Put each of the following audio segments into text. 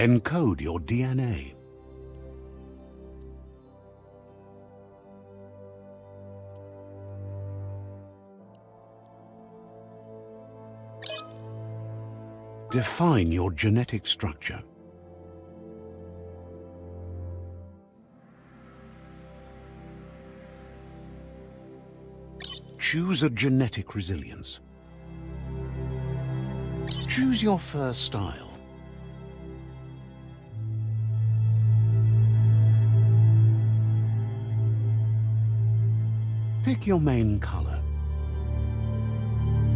Encode your DNA. Define your genetic structure. Choose a genetic resilience. Choose your fur style. Pick your main color.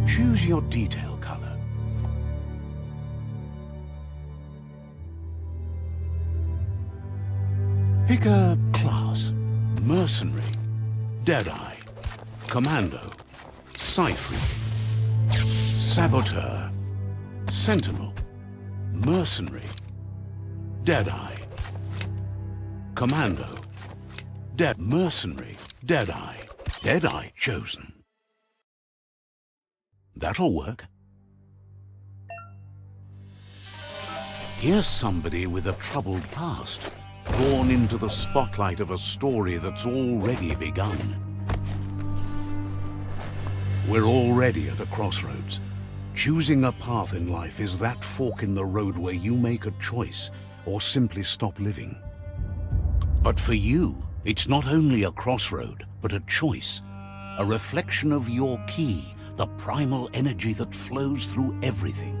Choose your detail color. Pick a class: mercenary, deadeye, commando, cypher, saboteur, sentinel, mercenary, deadeye, commando, mercenary, deadeye. Deadeye chosen. That'll work. Here's somebody with a troubled past, born into the spotlight of a story that's already begun. We're already at a crossroads. Choosing a path in life is that fork in the road where you make a choice or simply stop living. But for you, it's not only a crossroad, but a choice, a reflection of your key, the primal energy that flows through everything.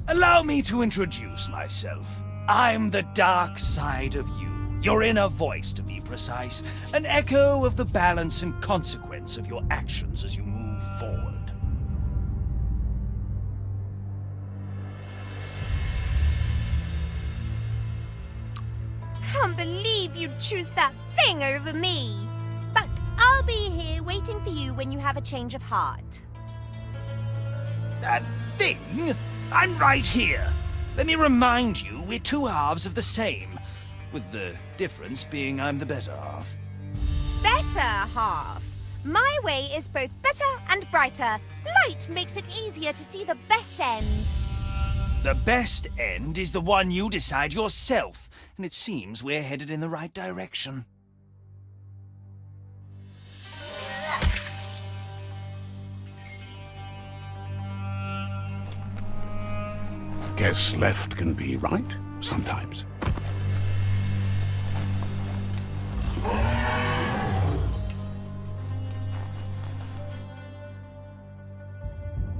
Allow me to introduce myself. I'm the dark side of you. Your inner voice, to be precise. An echo of the balance and consequence of your actions as you move forward. Can't believe you'd choose that thing over me. But I'll be here waiting for you when you have a change of heart. That thing? I'm right here. Let me remind you, we're two halves of the same. With the difference being I'm the better half. Better half. My way is both better and brighter. Light makes it easier to see the best end. The best end is the one you decide yourself. And it seems we're headed in the right direction. Guess left can be right, sometimes.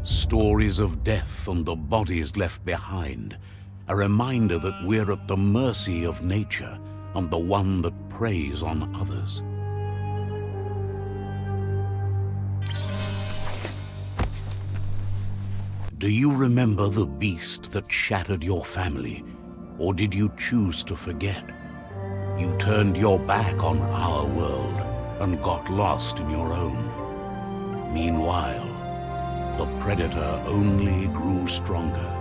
Stories of death and the bodies left behind. A reminder that we're at the mercy of nature and the one that preys on others. Do you remember the beast that shattered your family? Or did you choose to forget? You turned your back on our world and got lost in your own. Meanwhile, the predator only grew stronger.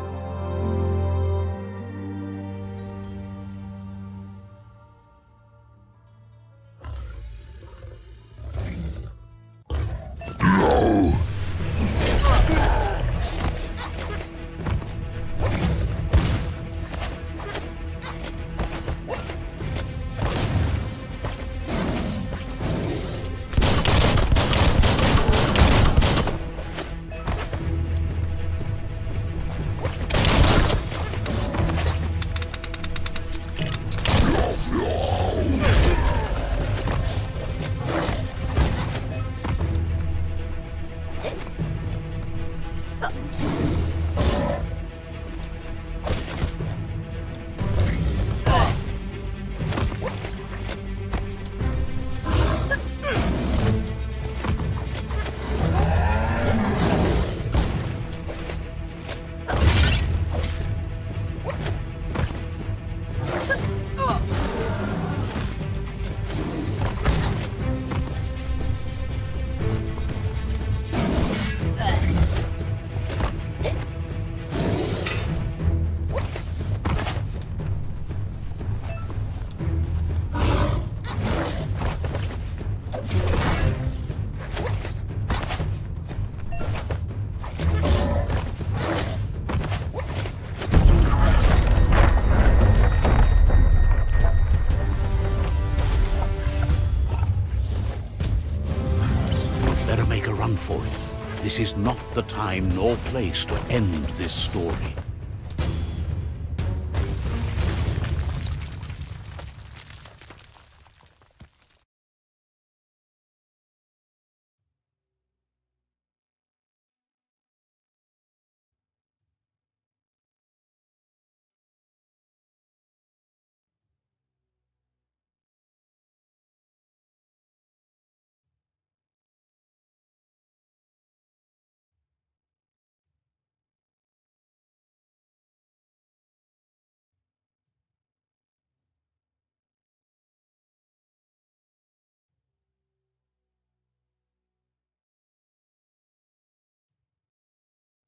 for it. This is not the time nor place to end this story.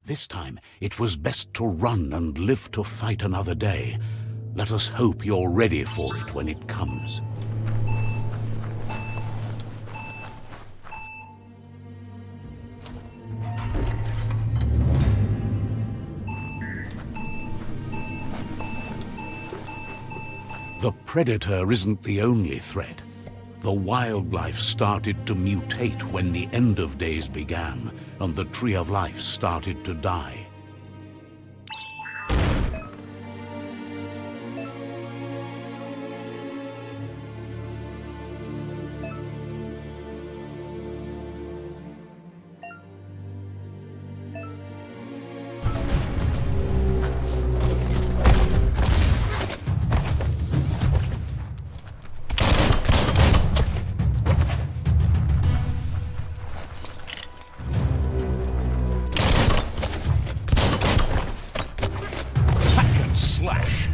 This time, it was best to run and live to fight another day. Let us hope you're ready for it when it comes. The predator isn't the only threat. The wildlife started to mutate when the end of days began, and the tree of life started to die. Slash!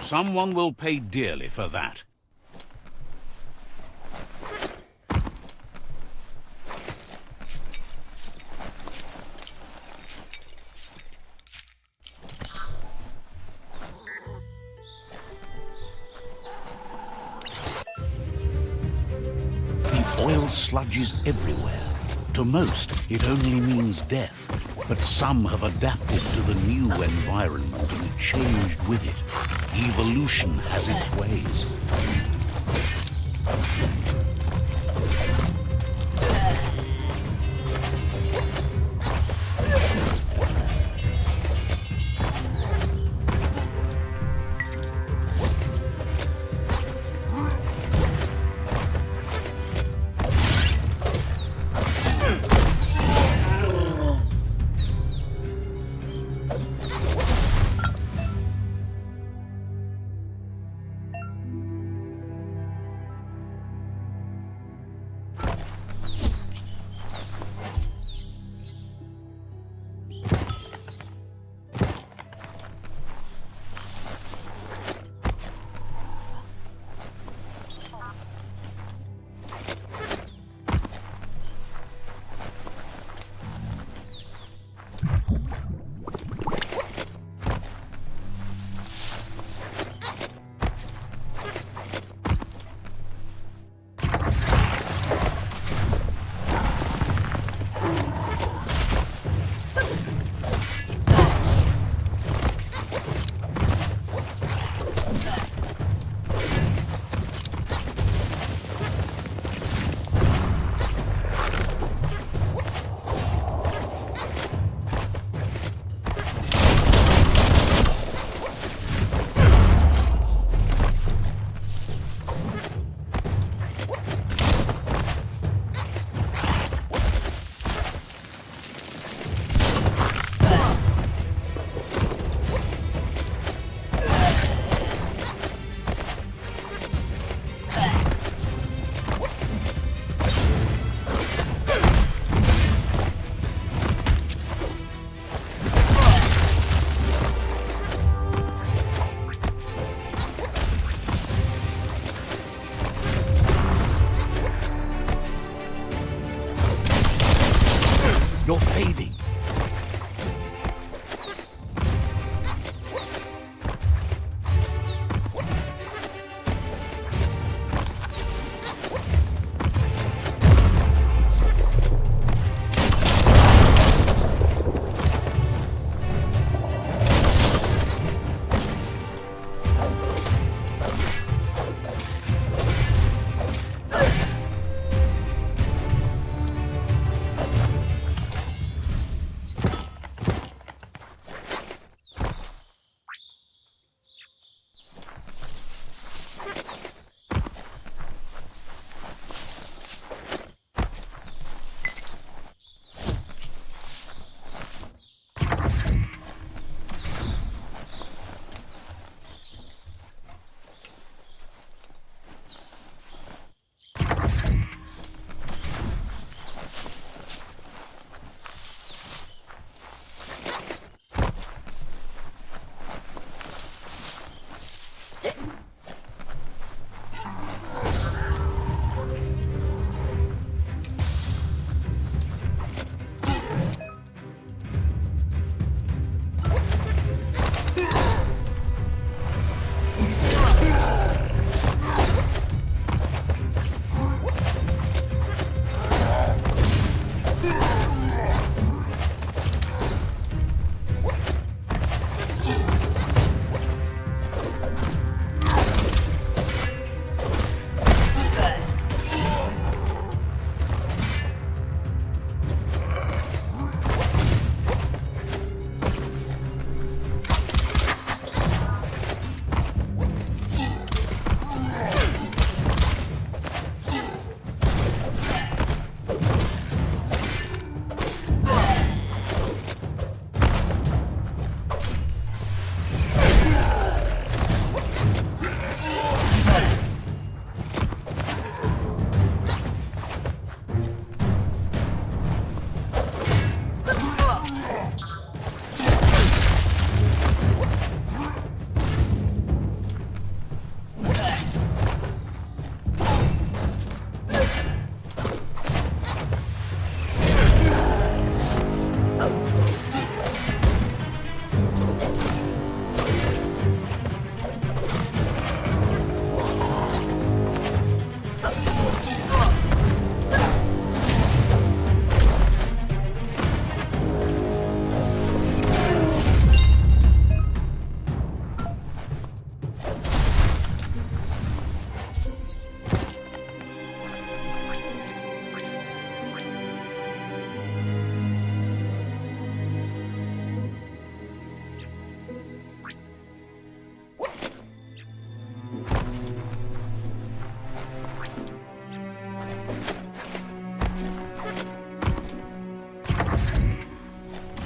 Someone will pay dearly for that. The oil sludges everywhere. To most, it only means death, but some have adapted to the new environment and changed with it. Evolution has its ways.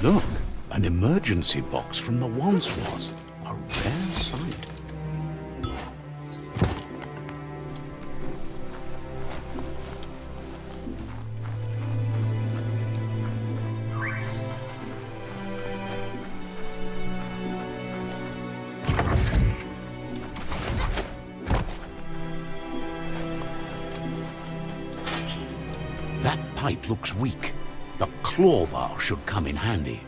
Look, an emergency box from the once was. A rare sight. That pipe looks weak. The claw bar should come in handy.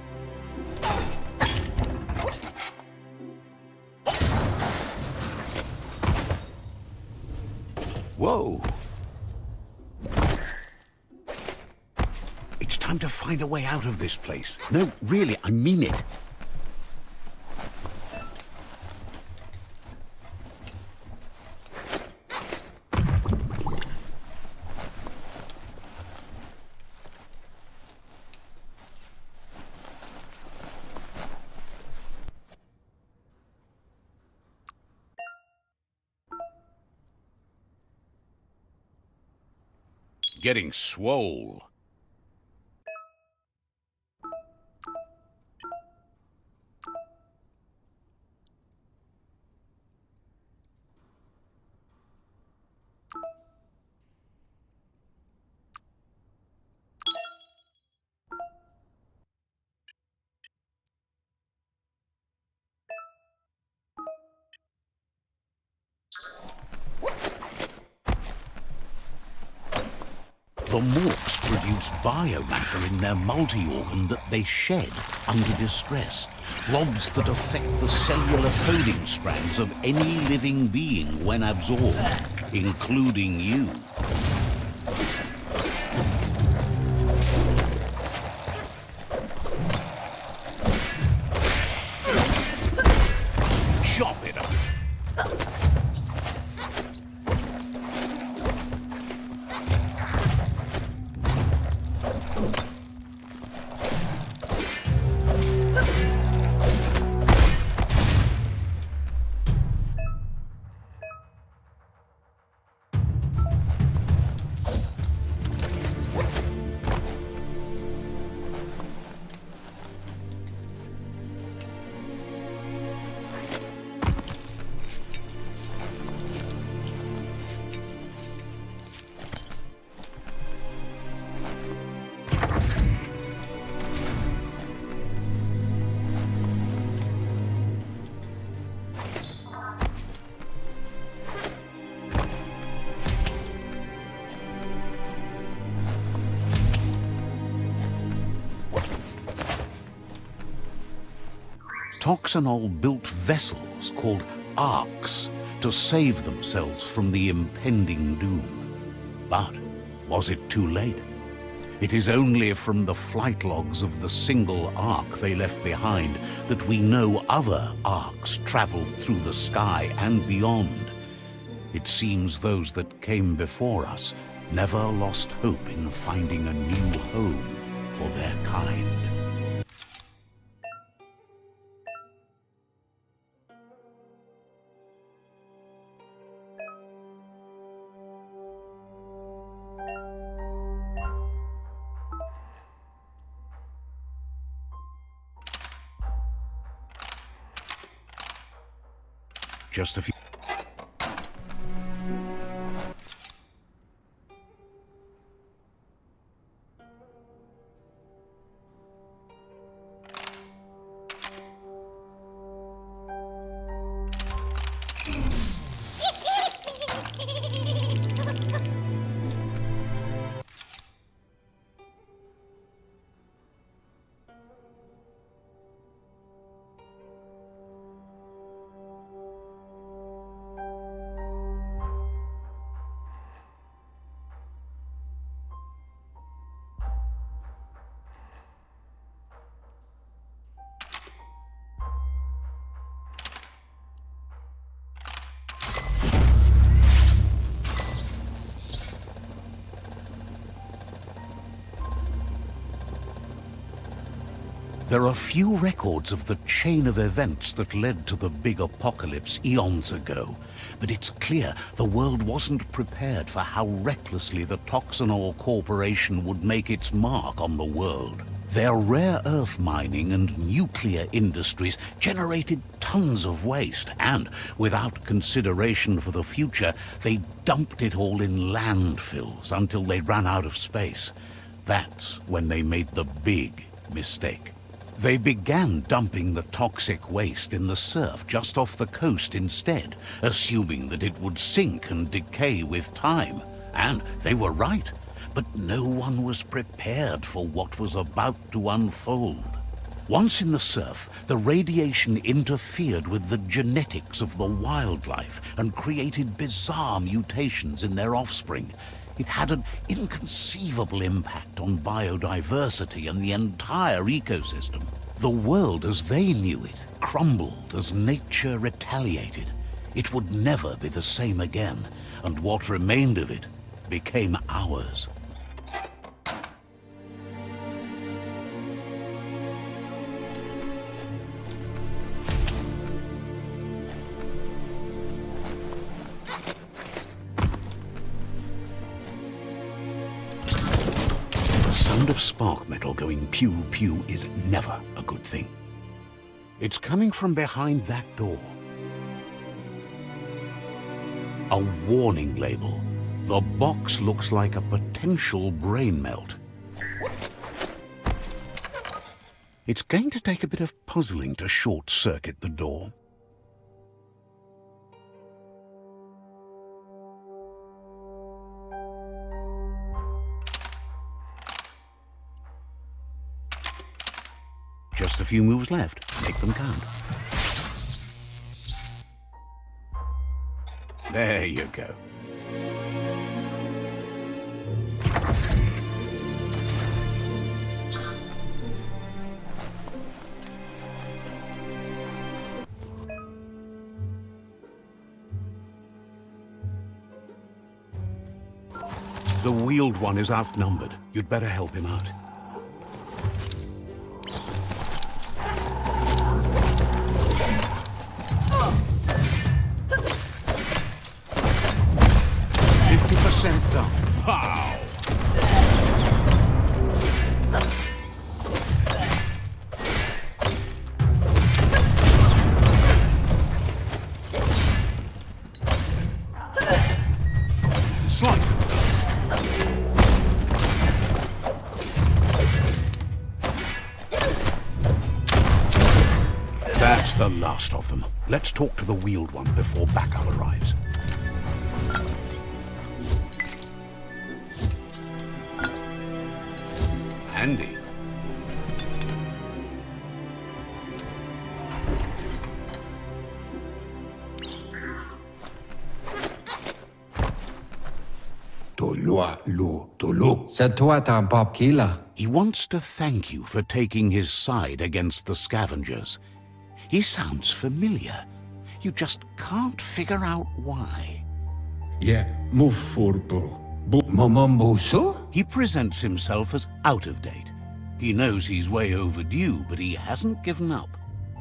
Whoa! It's time to find a way out of this place. No, really, I mean it. Getting swole. The morks produce biomatter in their multi-organ that they shed under distress. Blobs that affect the cellular coding strands of any living being when absorbed, including you. Chop it up. Toxanol built vessels called arks to save themselves from the impending doom. But was it too late? It is only from the flight logs of the single ark they left behind that we know other arks traveled through the sky and beyond. It seems those that came before us never lost hope in finding a new home for their kind. Just a few. There are few records of the chain of events that led to the big apocalypse eons ago, but it's clear the world wasn't prepared for how recklessly the Toxanol Corporation would make its mark on the world. Their rare earth mining and nuclear industries generated tons of waste, and without consideration for the future, they dumped it all in landfills until they ran out of space. That's when they made the big mistake. They began dumping the toxic waste in the surf just off the coast instead, assuming that it would sink and decay with time. And they were right. But no one was prepared for what was about to unfold. Once in the surf, the radiation interfered with the genetics of the wildlife and created bizarre mutations in their offspring. It had an inconceivable impact on biodiversity and the entire ecosystem. The world as they knew it crumbled as nature retaliated. It would never be the same again, and what remained of it became ours. The sound of spark metal going pew-pew is never a good thing. It's coming from behind that door. A warning label. The box looks like a potential brain melt. It's going to take a bit of puzzling to short-circuit the door. Just a few moves left. Make them count. There you go. The wheeled one is outnumbered. You'd better help him out. Done. Wow! Slice it. That's the last of them. Let's talk to the wheeled one before backup arrives. Handy. C'est toi ton pop killer. He wants to thank you for taking his side against the scavengers. He sounds familiar. You just can't figure out why. Yeah, move furbo. Momombuso? He presents himself as out of date. He knows he's way overdue, but he hasn't given up.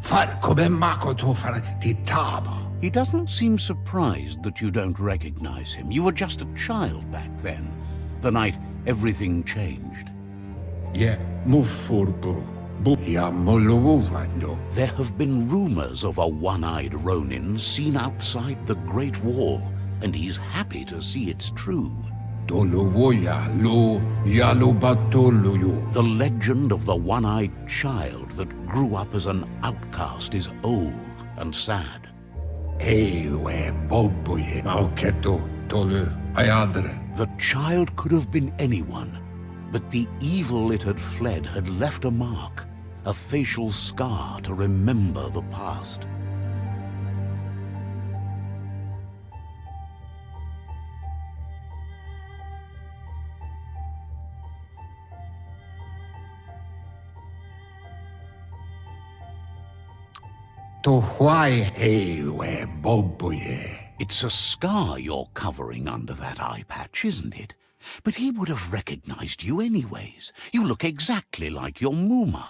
Far come mako to far ti taba. He doesn't seem surprised that you don't recognize him. You were just a child back then, the night everything changed. Yeah, move furbo. There have been rumors of a one-eyed Ronin seen outside the Great Wall, and he's happy to see it's true. The legend of the one-eyed child that grew up as an outcast is old and sad. The child could have been anyone, but the evil it had fled had left a mark, a facial scar to remember the past. It's a scar you're covering under that eye patch, isn't it? But he would have recognized you anyways. You look exactly like your Muma.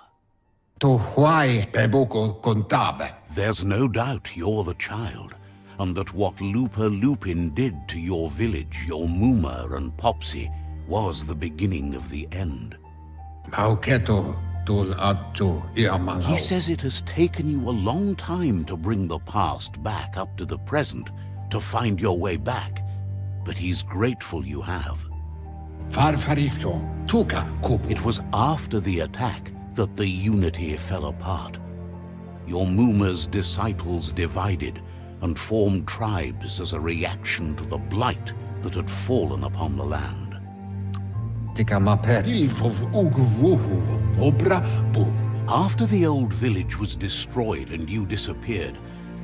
There's no doubt you're the child, and that what Lupa Lupin did to your village, your Muma and Popsy, was the beginning of the end. Tul atu He iamanau. says it has taken you a long time to bring the past back up to the present, to find your way back. But he's grateful you have. Farfarifto, tuka kupu. It was after the attack that the unity fell apart. Your Muma's disciples divided and formed tribes as a reaction to the blight that had fallen upon the land. Tika maper ilfov ugvuhu vobra bum. After the old village was destroyed and you disappeared,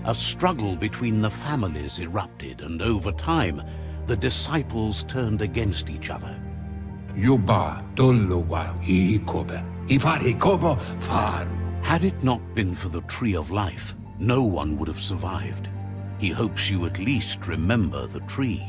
a struggle between the families erupted, and over time, the disciples turned against each other. Yuba doluwa ikobe. Ifari kobo faru. Had it not been for the Tree of Life, no one would have survived. He hopes you at least remember the tree.